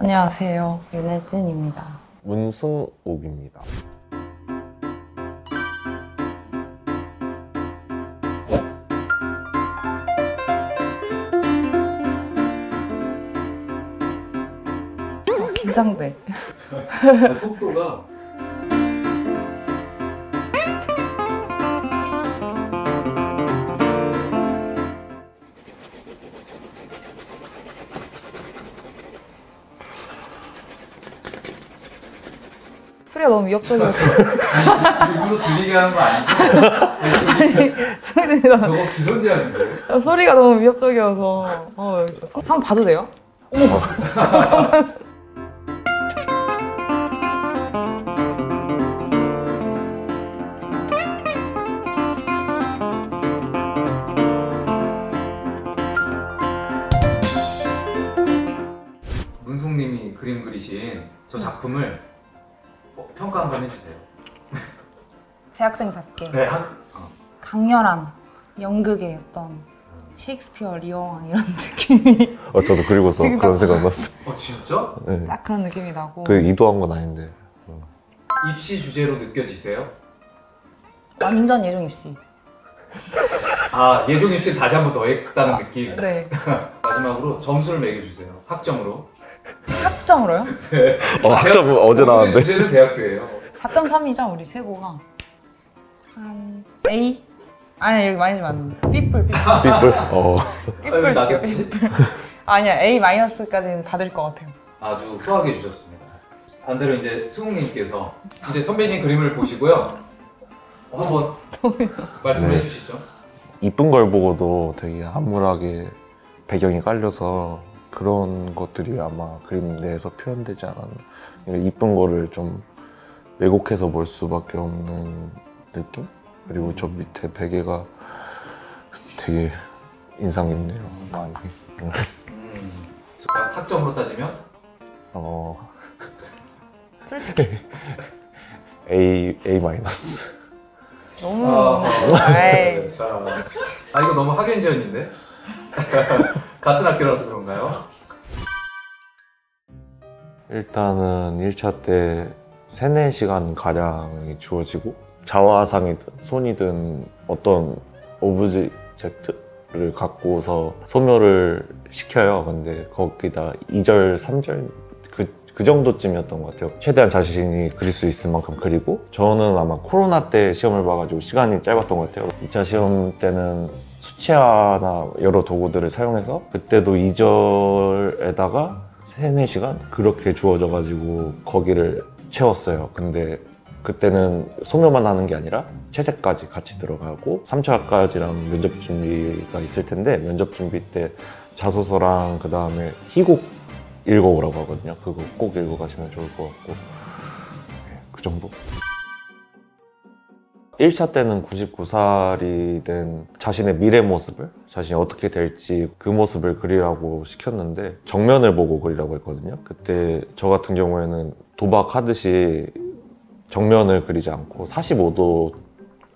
안녕하세요. 윤혜진입니다. 문승옥입니다. 긴장돼. 속도가 소리가 너무 위협적이어서. 일부러 들리게 하는 거 아니죠? 상진이가 저거 기선제압인데? 소리가 너무 위협적이어서. 여기 있어. 한번 봐도 돼요? 어머. 문숙님이 그림 그리신 저 작품을 평가 한번 해주세요. 대학생답게 네, 강렬한 연극의 어떤 셰익스피어 리어왕 이런 느낌이 저도 그리고서 지금 그런 딱- 생각 났어요. 진짜? 네. 딱 그런 느낌이 나고. 그 의도한 건 아닌데. 입시 주제로 느껴지세요? 완전 예종 입시. 아, 예종 입시를 다시 한 번 더 했다는 느낌. 네. 마지막으로 점수를 매겨주세요. 학점으로. 학점으로요? 학점 어제 나왔는데. 주제는 대학교예요. 4.3이죠 우리 최고가. 한 A? 아니야 여기 마이너스 맞는데. 삐뿔. 삐뿔. 삐뿔 나도 줄게요. 삐뿔. 아니야 A 마이너스까지는 받을 것 같아요. 아주 후하게 주셨습니다. 반대로 이제 승욱님께서 이제 선배님 그림을 보시고요. 한번 말씀을 네. 해주시죠. 이쁜 걸 보고도 되게 암울하게 배경이 깔려서 그런 것들이 아마 그림 내에서 표현되지 않았나. 이쁜 거를 좀 왜곡해서 볼 수밖에 없는 느낌? 그리고 저 밑에 베개가 되게 인상 깊네요. 많이. 학점으로 따지면 솔직히 A 마이너스. 너무 아이. 자, 이거 너무 학연지연인데? 같은 학교라서 그런가요? 일단은 1차 때 3, 4시간 가량이 주어지고 자화상이든 손이든 어떤 오브젝트를 갖고서 소묘를 시켜요. 근데 거기다 2절, 3절 그 정도쯤이었던 것 같아요. 최대한 자신이 그릴 수 있을 만큼 그리고 저는 아마 코로나 때 시험을 봐가지고 시간이 짧았던 것 같아요. 2차 시험 때는 수채화나 여러 도구들을 사용해서 그때도 2절에다가 3, 4시간 그렇게 주어져가지고 거기를 채웠어요. 근데 그때는 소묘만 하는 게 아니라 채색까지 같이 들어가고 3차까지랑 면접 준비가 있을 텐데 면접 준비 때 자소서랑 그 다음에 희곡 읽어오라고 하거든요. 그거 꼭 읽어가시면 좋을 것 같고 그 정도? 1차 때는 99살이 된 자신의 미래 모습을 자신이 어떻게 될지 그 모습을 그리라고 시켰는데 정면을 보고 그리라고 했거든요. 그때 저 같은 경우에는 도박하듯이 정면을 그리지 않고 45도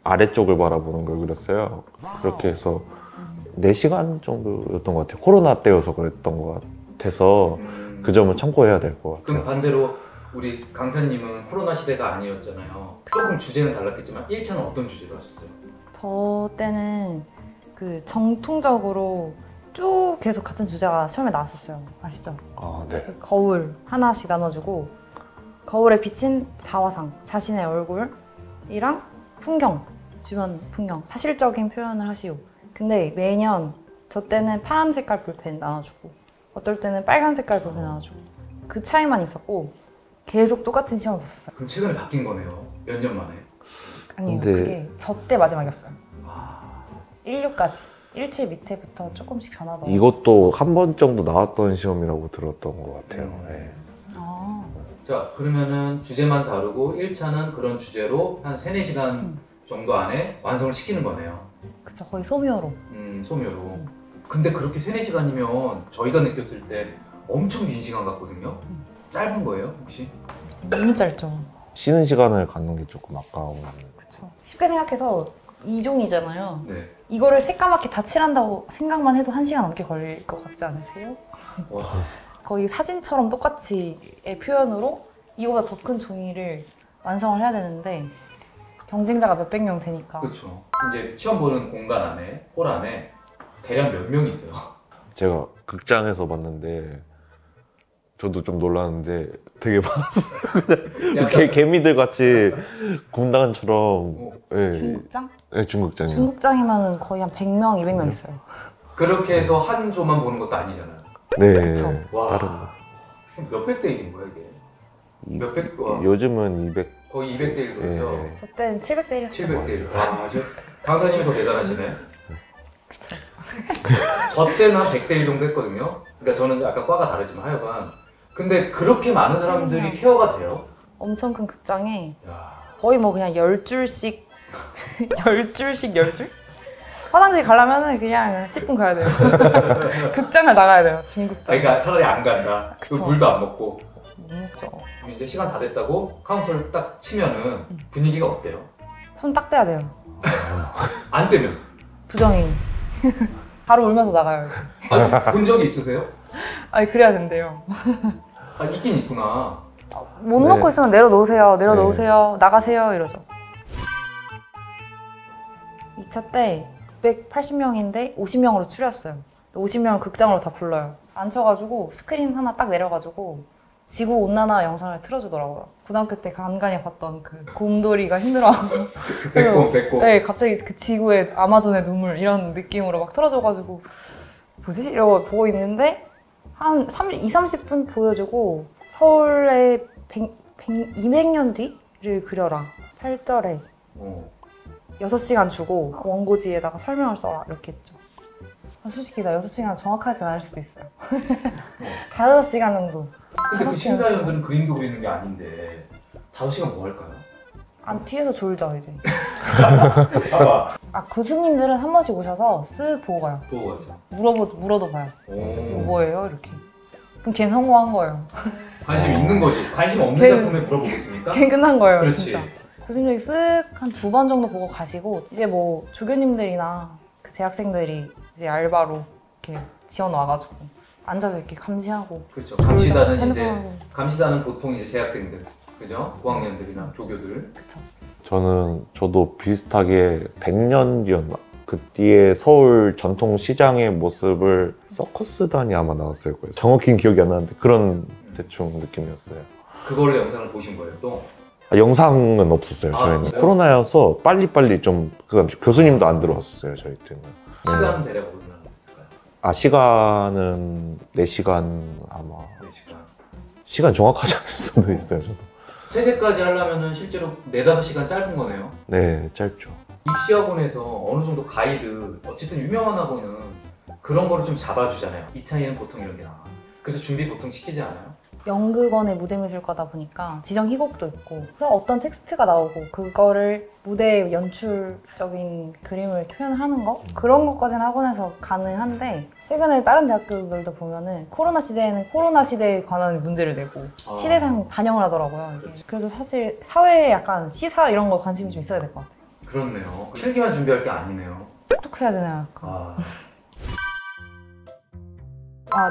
아래쪽을 바라보는 걸 그렸어요. 그렇게 해서 4시간 정도였던 것 같아요. 코로나 때여서 그랬던 것 같아서 그 점은 참고해야 될 것 그럼 같아요. 반대로 우리 강사님은 코로나 시대가 아니었잖아요. 조금 주제는 달랐겠지만 1차는 어떤 주제로 하셨어요? 저 때는 그 정통적으로 쭉 계속 같은 주제가 시험에 나왔었어요. 아시죠? 아, 네. 그 거울 하나씩 나눠주고 거울에 비친 자화상, 자신의 얼굴이랑 풍경, 주변 풍경, 사실적인 표현을 하시오. 근데 매년 저 때는 파란 색깔 볼펜 나눠주고 어떨 때는 빨간 색깔 볼펜 나눠주고 그 차이만 있었고 계속 똑같은 시험을 봤었어요. 그럼 최근에 바뀐 거네요. 몇 년 만에. 아니요, 근데- 그게 저 때 마지막이었어요. 아, 16까지. 17 밑에부터 조금씩 변하더라고요. 이것도 한 번 정도 나왔던 시험이라고 들었던 것 같아요. 네. 아, 자, 그러면은 주제만 다르고 1차는 그런 주제로 한 3, 4시간 정도 안에 완성을 시키는 거네요. 그쵸. 거의 소묘로. 소묘로. 근데 그렇게 3, 4시간이면 저희가 느꼈을 때 엄청 긴 시간 같거든요. 짧은 거예요, 혹시? 너무 짧죠. 쉬는 시간을 갖는 게 조금 아까운. 그쵸. 쉽게 생각해서 2종이잖아요. 네. 이거를 새까맣게 다 칠한다고 생각만 해도 1시간 넘게 걸릴 것 같지 않으세요? 와, 거의 사진처럼 똑같이의 표현으로 이거보다 더 큰 종이를 완성을 해야 되는데 경쟁자가 몇백 명 되니까. 그렇죠. 이제 시험 보는 공간 안에, 홀 안에 대략 몇 명이 있어요? 제가 극장에서 봤는데 저도 좀 놀랐는데 되게 많았어요. 약간 개미들 같이 군단처럼. 예, 중국장? 예, 중국장이요. 중국장이면 거의 한 100명, 200명 있어요. 그렇게 해서 한 조만 보는 것도 아니잖아요. 네, 그쵸. 와. 다른 거. 몇백 대 1인 거야 이게? 몇백, 와. 요즘은 200. 거의 200대 1 그러죠? 예. 저 때는 700대 1이었어요. 700대 1. 와, 강사님이 더 대단하시네. 그쵸. 저 때는 한 100대 1 정도 했거든요. 그러니까 저는 약간 과가 다르지만 하여간. 근데 그렇게 많은 사람들이 케어가 돼요? 엄청 큰 극장에 야. 거의 뭐 그냥 10줄씩 10줄씩 10줄? 화장실 가려면 그냥 10분 가야 돼요. 극장을 나가야 돼요, 중국장. 그러니까 차라리 안 간다. 그 그쵸. 물도 안 먹고. 못 먹죠. 그럼 이제 시간 다 됐다고 카운터를 딱 치면은 분위기가 어때요? 손 딱 떼야 돼요. 안 되면? 부정행. 바로 울면서 나가요. 아니, 본 적이 있으세요? 아니 그래야 된대요. 아, 있긴 있구나. 못 네. 놓고 있으면 내려놓으세요. 내려놓으세요. 나가세요. 이러죠. 2차 때 180명인데 50명으로 줄였어요. 50명을 극장으로 다 불러요. 앉혀가지고 스크린 하나 딱 내려가지고 지구온난화 영상을 틀어주더라고요. 고등학교 때 간간히 봤던 그 곰돌이가 힘들어하고 배꼽. 네, 갑자기 그 지구의 아마존의 눈물 이런 느낌으로 막 틀어줘가지고 뭐지? 이러고 보고 있는데 한 20-30분 보여주고 서울의 200년 뒤를 그려라. 8절에 어. 6시간 주고 원고지에다가 설명을 써라 이렇게 했죠. 솔직히 나 6시간 정확하진 않을 수도 있어요. 5시간 정도. 근데 그 5시간 심사위원들은 그림도 그리는 게 아닌데 5시간 뭐 할까요? 뒤에서 졸죠 이제. 봐봐. 교수님들은 한 번씩 오셔서 쓱 보고 가요. 또 가죠. 물어도 봐요. 이거 오. 뭐예요? 이렇게. 그럼 걔는 성공한 거예요. 관심 있는 거지. 관심 없는 걔- 작품에 물어보겠습니까? 걔는 끝난 거예요. 그렇지. 진짜. 교수님들이 쓱 한 2번 정도 보고 가시고 이제 뭐 조교님들이나 그 재학생들이 이제 알바로 이렇게 지원 와가지고 앉아서 이렇게 감시하고 그렇죠. 감시단은 이제 핸드폰으로. 감시단은 보통 이제 재학생들, 그죠? 고학년들이나 조교들. 그쵸. 저도 비슷하게 100년 뒤였나? 그 뒤에 서울 전통 시장의 모습을 서커스단이 아마 나왔을 거예요. 정확히는 기억이 안 나는데 그런 대충 느낌이었어요. 그걸로 영상을 보신 거예요, 또? 영상은 없었어요, 아, 저희는. 그래요? 코로나여서 빨리빨리 좀, 그다음에 교수님도 안 들어왔었어요, 저희 때는. 네. 시간은 대략 얼마나 됐을까요? 시간은 4시간 아마. 4시간. 시간 정확하지 않을 수도 있어요, 저도. 세세까지 하려면은 실제로 4-5시간 짧은 거네요. 네, 짧죠. 입시학원에서 어느 정도 가이드, 어쨌든 유명한 학원은 그런 거를 좀 잡아주잖아요. 이 차이는 보통 이런 게 나와. 그래서 준비 보통 시키지 않아요? 연극원의 무대미술과다 보니까 지정 희곡도 있고 그래서 어떤 텍스트가 나오고 그거를 무대 연출적인 그림을 표현하는 거? 그런 것까지는 학원에서 가능한데 최근에 다른 대학교들도 보면은 코로나 시대에는 코로나 시대에 관한 문제를 내고 아. 시대상 반영을 하더라고요. 이게. 그렇지. 그래서 사실 사회에 약간 시사 이런 거 관심이 좀 있어야 될 것 같아요. 그렇네요. 필기만 준비할 게 아니네요. 똑똑해야 되나요? 약간.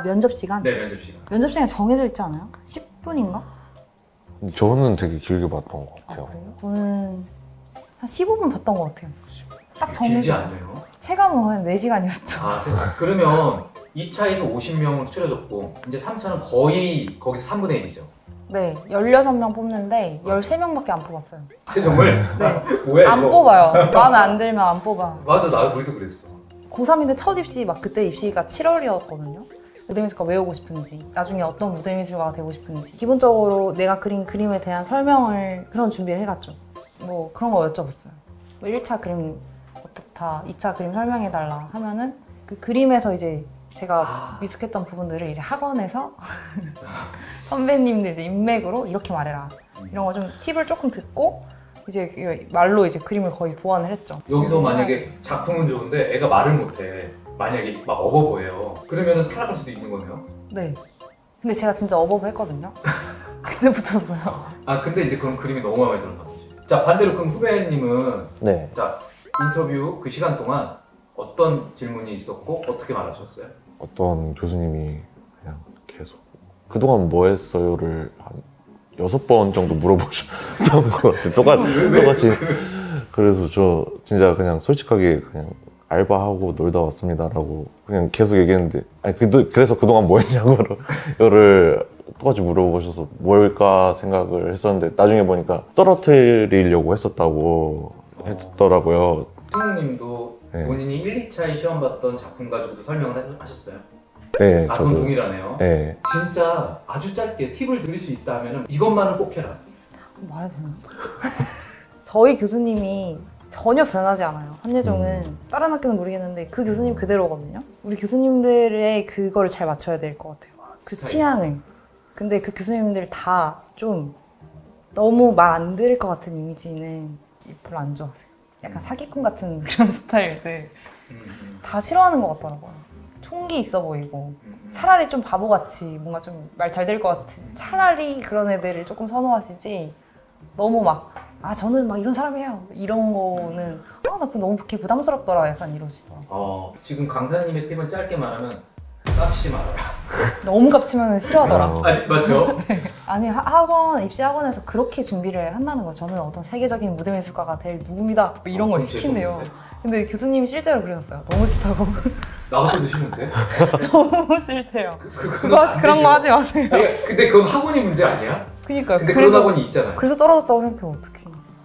면접 시간? 네, 면접 시간. 면접 시간이 정해져 있지 않아요? 10분인가? 저는 되게 길게 봤던 것 같아요. 그래요? 저는 한 15분 봤던 것 같아요. 딱 길지 정해져. 않네요. 체감은 한 4시간이었죠. 그러면 2차에서 50명을 추려줬고 이제 3차는 거의 거기서 3분의 1이죠. 네, 16명 뽑는데 13명밖에 안 뽑았어요. 최종을? 네. 뭐야 안 이거? 뽑아요. 마음에 안 들면 안 뽑아. 맞아, 나 우리도 그랬어. 고3인데 첫 입시, 그때 입시가 7월이었거든요. 무대미술과 왜 오고 싶은지, 나중에 어떤 무대미술가가 되고 싶은지, 기본적으로 내가 그린 그림에 대한 설명을, 그런 준비를 해갔죠. 뭐 그런 거 여쭤봤어요. 뭐 1차 그림 어떻다, 2차 그림 설명해달라 하면은 그 그림에서 이제 제가 미숙했던 부분들을 이제 학원에서 선배님들 이제 인맥으로 이렇게 말해라. 이런 거 좀 팁을 조금 듣고 이제 말로 이제 그림을 거의 보완을 했죠. 여기서 만약에 작품은 좋은데 애가 말을 못해. 만약에 막 어버 보여요. 그러면은 탈락할 수도 있는 거네요. 네. 근데 제가 진짜 어버브 했거든요. 근데 붙었어요. 근데 이제 그럼 그림이 너무 마음에 들었나 보지. 자, 반대로 그럼 후배님은 네. 자, 인터뷰 그 시간 동안 어떤 질문이 있었고 어떻게 말하셨어요? 어떤 교수님이 그냥 계속 그동안 뭐 했어요를 한 6번 정도 물어보셨던 것 같아요. 똑같이. 그래서 저 진짜 그냥 솔직하게 그냥 알바하고 놀다 왔습니다라고 그냥 계속 얘기했는데, 아니 그래서 그동안 뭐 했냐고를 똑같이 물어보셔서 뭘까 생각을 했었는데, 나중에 보니까 떨어뜨리려고 했었다고 했더라고요. 승욱님도 네. 본인이 1, 2차에 시험 봤던 작품 가지고도 설명을 하셨어요? 네, 아, 그건 저도. 동일하네요. 네. 진짜 아주 짧게 팁을 드릴 수 있다면 이것만은 꼭 해라. 말해도 되나? 저희 교수님이 전혀 변하지 않아요. 한예종은 다른 학교는 모르겠는데 그 교수님 그대로거든요. 우리 교수님들의 그거를 잘 맞춰야 될 것 같아요. 그 취향을. 근데 그 교수님들 다 좀 너무 말 안 들을 것 같은 이미지는 별로 안 좋아하세요. 약간 사기꾼 같은 그런 스타일들 다 싫어하는 것 같더라고요. 총기 있어 보이고 차라리 좀 바보같이 뭔가 좀 말 잘 될 것 같은, 차라리 그런 애들을 조금 선호하시지, 너무 막 저는 막 이런 사람이에요 이런 거는 나 그거 너무 걔 부담스럽더라 약간 이러시더라고요. 지금 강사님의 팁은 짧게 말하면 깝치지 말아라. 너무 깝치면 싫어하더라. 아니, 맞죠? 아니 학원, 입시 학원에서 그렇게 준비를 한다는 거예요. 저는 어떤 세계적인 무대미술가가 될 누굽니다 뭐 이런 걸 시킨대요. 근데 교수님이 실제로 그러셨어요. 너무 싫다고. 나 같아도 싫은데? 너무 싫대요. 그건 그런 거 하지 마세요. 아니, 근데 그건 학원이 문제 아니야? 그니까요. 근데 그런 학원이 있잖아요. 그래서 떨어졌다고 생각해요. 어떡해.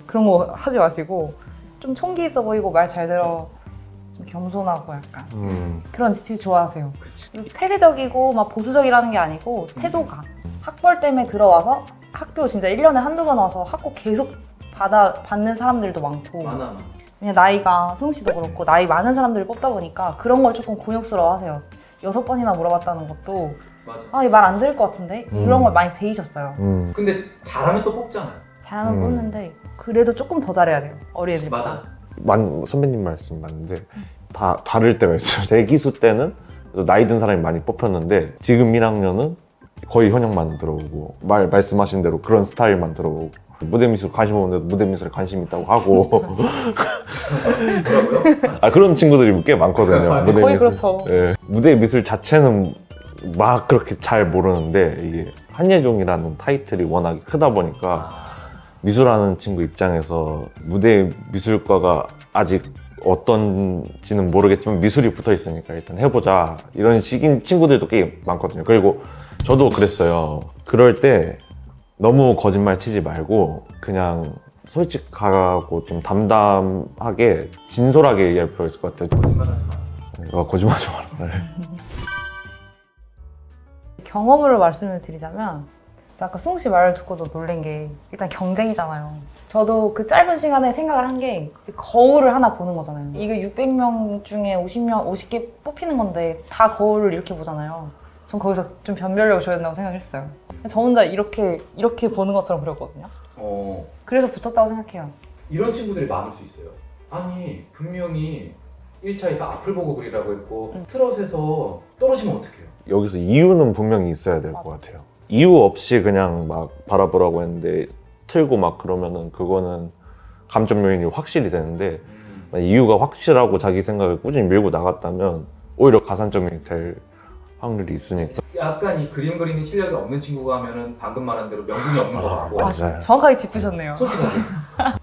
그런 거 하지 마시고 좀 총기 있어 보이고 말 잘 들어, 좀 겸손하고 약간 그런 스타일 좋아하세요. 폐쇄적이고 막 보수적이라는 게 아니고 태도가 학벌 때문에 들어와서 학교 진짜 1년에 한두 번 와서 학고 계속 받는 사람들도 많고, 많아. 왜냐 나이가, 승우 씨도 그렇고 나이 많은 사람들을 뽑다 보니까 그런 걸 조금 곤욕스러워 하세요. 6번이나 물어봤다는 것도 맞아. 얘 말 안 들을 것 같은데? 이런 걸 많이 데이셨어요. 근데 잘하면 또 뽑잖아요. 잘하면 뽑는데 그래도 조금 더 잘해야 돼요. 어린 애들보다. 맞아. 선배님 말씀 맞는데 다 다를 때가 있어요. 제 기수 때는 나이 든 사람이 많이 뽑혔는데, 지금 1학년은 거의 현역만 들어오고 말씀하신 대로 그런 스타일만 들어오고, 무대미술 관심 없는데도 무대미술에 관심 있다고 하고 뭐라고요? 그런 친구들이 꽤 많거든요. 거의 그렇죠. 네. 무대미술 자체는 막 그렇게 잘 모르는데, 이게 한예종이라는 타이틀이 워낙 크다 보니까 미술하는 친구 입장에서 무대 미술과가 아직 어떤지는 모르겠지만 미술이 붙어 있으니까 일단 해보자 이런 식인 친구들도 꽤 많거든요. 그리고 저도 그랬어요. 그럴 때 너무 거짓말 치지 말고 그냥 솔직하고 좀 담담하게 진솔하게 얘기할 필요가 있을 것 같아요. 거짓말하지 마. 거짓말하지 마라. 경험으로 말씀을 드리자면, 아까 승우 씨 말을 듣고도 놀란 게 일단 경쟁이잖아요. 저도 그 짧은 시간에 생각을 한 게 거울을 하나 보는 거잖아요. 이게 600명 중에 50개 뽑히는 건데 다 거울을 이렇게 보잖아요. 전 거기서 좀 변별력을 줘야 된다고 생각했어요. 저 혼자 이렇게 보는 것처럼 그렸거든요. 그래서 붙었다고 생각해요. 이런 친구들이 많을 수 있어요. 아니, 분명히 1차에서 앞을 보고 그리라고 했고 트롯에서 떨어지면 어떡해요? 여기서 이유는 분명히 있어야 될 것 같아요. 이유 없이 그냥 막 바라보라고 했는데 틀고 막 그러면은 그거는 감점 요인이 확실히 되는데, 이유가 확실하고 자기 생각을 꾸준히 밀고 나갔다면 오히려 가산점이 될 확률이 있으니까. 약간 이 그림 그리는 실력이 없는 친구가 하면은 방금 말한 대로 명분이 없는 것 같고. 맞아요. 정확하게 짚으셨네요. 솔직하게.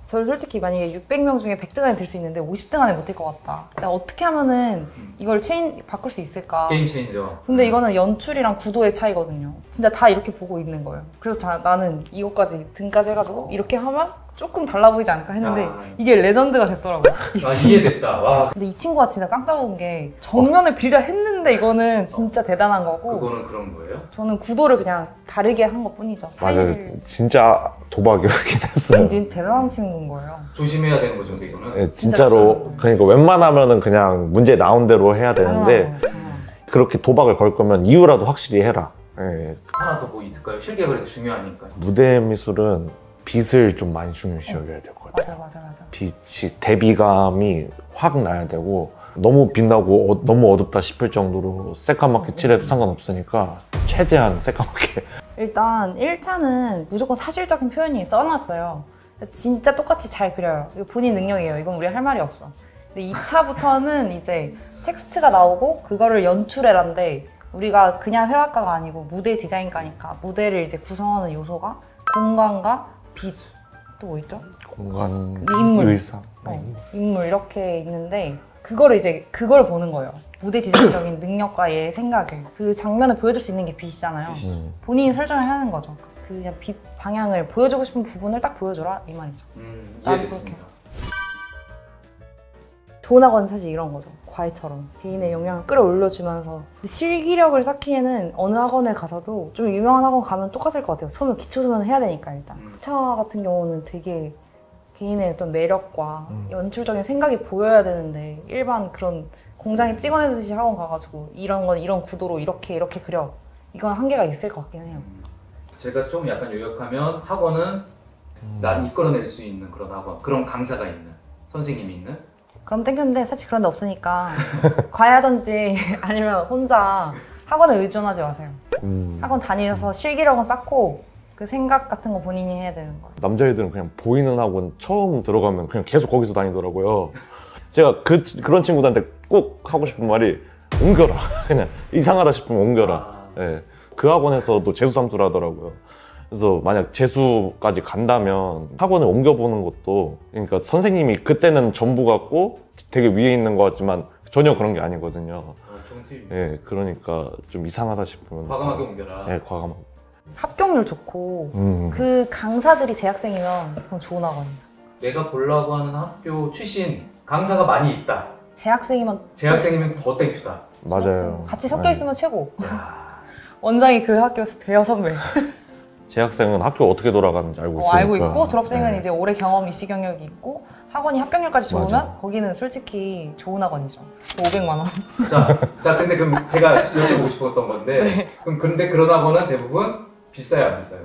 저는 솔직히 만약에 600명 중에 100등 안에 들 수 있는데 50등 안에 못 들 것 같다. 내가 어떻게 하면은 이걸 바꿀 수 있을까? 게임 체인저. 근데 이거는 연출이랑 구도의 차이거든요. 진짜 다 이렇게 보고 있는 거예요. 그래서 나는 이것까지 등까지 해가지고 이렇게 하면 조금 달라 보이지 않을까 했는데 이게 레전드가 됐더라고요. 이해됐다. 와. 근데 이 친구가 진짜 깡따먹은 게 정면을 비리라 했는데 이거는 진짜 대단한 거고, 그거는 그런 거예요? 저는 구도를 그냥 다르게 한 것 뿐이죠. 맞아요. 진짜 도박이었긴 했어요. 대단한 친구인 거예요. 조심해야 되는 거죠, 근데 이거는. 네, 진짜로. 그러니까 웬만하면은 그냥 문제 나온 대로 해야 되는데, 그렇게 도박을 걸 거면 이유라도 확실히 해라. 네. 하나 더 뭐 있을까요? 실기가 그래도 중요하니까. 무대 미술은 빛을 좀 많이 중요시 여겨야 될 것 같아요. 맞아. 빛이, 대비감이 확 나야 되고, 너무 빛나고 너무 어둡다 싶을 정도로 새까맣게 칠해도 상관없으니까 최대한 새까맣게. 일단 1차는 무조건 사실적인 표현이 써놨어요. 진짜 똑같이 잘 그려요. 이거 본인 능력이에요. 이건 우리 할 말이 없어. 근데 2차부터는 이제 텍스트가 나오고 그거를 연출해란데, 우리가 그냥 회화과가 아니고 무대 디자인과니까 무대를 이제 구성하는 요소가 공간과 빛, 또 뭐 있죠? 공간, 인물. 의상. 인물 이렇게 있는데 그걸 보는 거예요. 무대 디자인적인 능력과 얘의 생각을 그 장면을 보여줄 수 있는 게 빛이잖아요. 본인이 설정을 하는 거죠. 그 그냥 빛 방향을 보여주고 싶은 부분을 딱 보여줘라 이 말이죠. 이해됐습니다. 좋은 학원은 사실 이런 거죠. 과외처럼 개인의 역량을 끌어올려주면서 실기력을 쌓기에는 어느 학원에 가서도 좀 유명한 학원 가면 똑같을 것 같아요. 소면 기초 소면을 해야 되니까 일단. 차 같은 경우는 되게 개인의 어떤 매력과 연출적인 생각이 보여야 되는데 일반 그런 공장에 찍어내듯이 학원 가가지고 이런 건 이런 구도로 이렇게 그려 이건 한계가 있을 것 같긴 해요. 제가 좀 약간 요약하면 학원은 날 이끌어낼 수 있는 그런 학원, 그런 강사가 있는, 선생님이 있는. 그럼 땡겼는데 사실 그런 데 없으니까 과외하든지 아니면 혼자 학원에 의존하지 마세요. 학원 다니면서 실기력은 쌓고 그 생각 같은 거 본인이 해야 되는 거예요. 남자애들은 그냥 보이는 학원 처음 들어가면 그냥 계속 거기서 다니더라고요. 제가 그런 친구들한테 꼭 하고 싶은 말이 옮겨라. 그냥 이상하다 싶으면 옮겨라. 예. 그 학원에서도 재수삼수를 하더라고요. 그래서 만약 재수까지 간다면 학원을 옮겨보는 것도, 그러니까 선생님이 그때는 전부 같고 되게 위에 있는 것 같지만 전혀 그런 게 아니거든요. 좋은 팁. 예, 그러니까 좀 이상하다 싶으면 과감하게 옮겨라. 예, 과감하게. 합격률 좋고 그 강사들이 재학생이면 그건 좋은 학원이에요. 내가 보려고 하는 학교 출신 강사가 많이 있다. 재학생이면 더 땡큐다. 맞아요. 같이 섞여 있으면 최고. 야. 원장이 그 학교에서 대여 선배. 재학생은 학교 어떻게 돌아가는지 알고 있으니까. 알고 있고 졸업생은 네. 이제 오래 경험, 입시 경력이 있고 학원이 합격률까지 좋으면 맞아. 거기는 솔직히 좋은 학원이죠. 500만 원. 자, 근데 그럼 제가 여쭤보고 싶었던 건데, 네. 근데 그런 학원은 대부분 비싸요, 안 비싸요?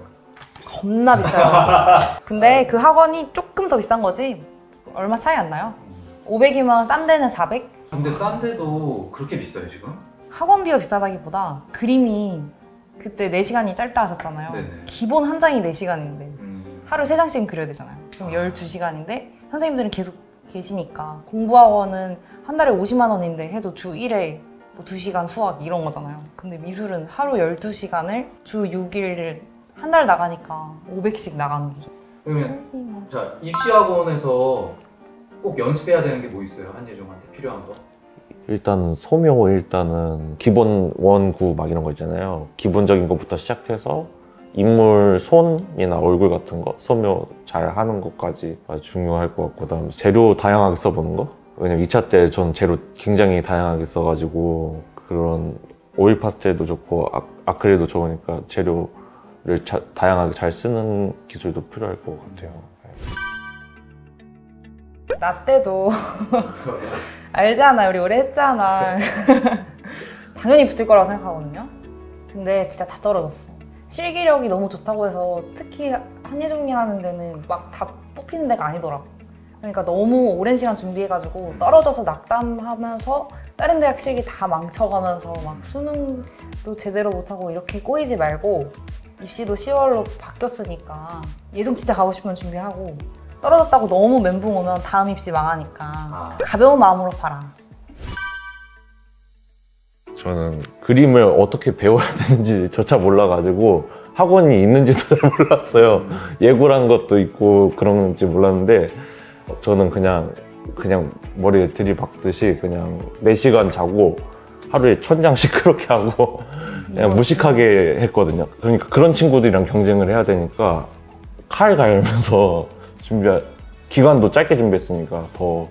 겁나 비싸요. 근데 그 학원이 조금 더 비싼 거지 얼마 차이 안 나요. 500이면 싼 데는 400? 근데 싼데도 그렇게 비싸요, 지금? 학원비가 비싸다기보다 그림이 그때 4시간이 짧다 하셨잖아요. 네네. 기본 한 장이 4시간인데 하루 3장씩은 그려야 되잖아요. 그럼 12시간인데 선생님들은 계속 계시니까 공부학원은 한 달에 50만 원인데 해도 주 1회 뭐 2시간 수학 이런 거잖아요. 근데 미술은 하루 12시간을 주 6일을 한 달 나가니까 500씩 나가는 거죠. 그러면 자, 입시학원에서 꼭 연습해야 되는 게 뭐 있어요? 한예종한테 필요한 거? 일단 소묘 일단은 기본 원구 막 이런 거 있잖아요. 기본적인 것부터 시작해서 인물 손이나 얼굴 같은 거 소묘 잘 하는 것까지 중요할 것 같고, 그다음 재료 다양하게 써보는 거. 왜냐면 2차 때 전 재료 굉장히 다양하게 써가지고 그런 오일 파스텔도 좋고 아크릴도 좋으니까 재료를 다양하게 잘 쓰는 기술도 필요할 것 같아요. 나 때도 알잖아, 우리 오래 했잖아. 당연히 붙을 거라고 생각하거든요. 근데 진짜 다 떨어졌어. 실기력이 너무 좋다고 해서 특히 한예종이라는 데는 막 다 뽑히는 데가 아니더라고. 그러니까 너무 오랜 시간 준비해가지고 떨어져서 낙담하면서 다른 대학 실기 다 망쳐가면서 막 수능도 제대로 못하고 이렇게 꼬이지 말고 입시도 10월로 바뀌었으니까 예종 진짜 가고 싶으면 준비하고 떨어졌다고 너무 멘붕 오면 다음 입시 망하니까 가벼운 마음으로 봐라. 저는 그림을 어떻게 배워야 되는지 저차 몰라가지고 학원이 있는지도 잘 몰랐어요. 예고란 것도 있고 그런지 몰랐는데 저는 그냥 머리에 들이박듯이 그냥 4시간 자고 하루에 1000장씩 그렇게 하고 그냥 무식하게 했거든요. 그러니까 그런 친구들이랑 경쟁을 해야 되니까 칼 갈면서 기간도 짧게 준비했으니까 더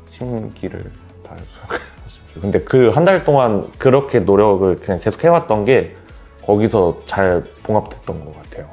심기를 다했어요. 근데 그 한 달 동안 그렇게 노력을 그냥 계속 해왔던 게 거기서 잘 봉합됐던 것 같아요.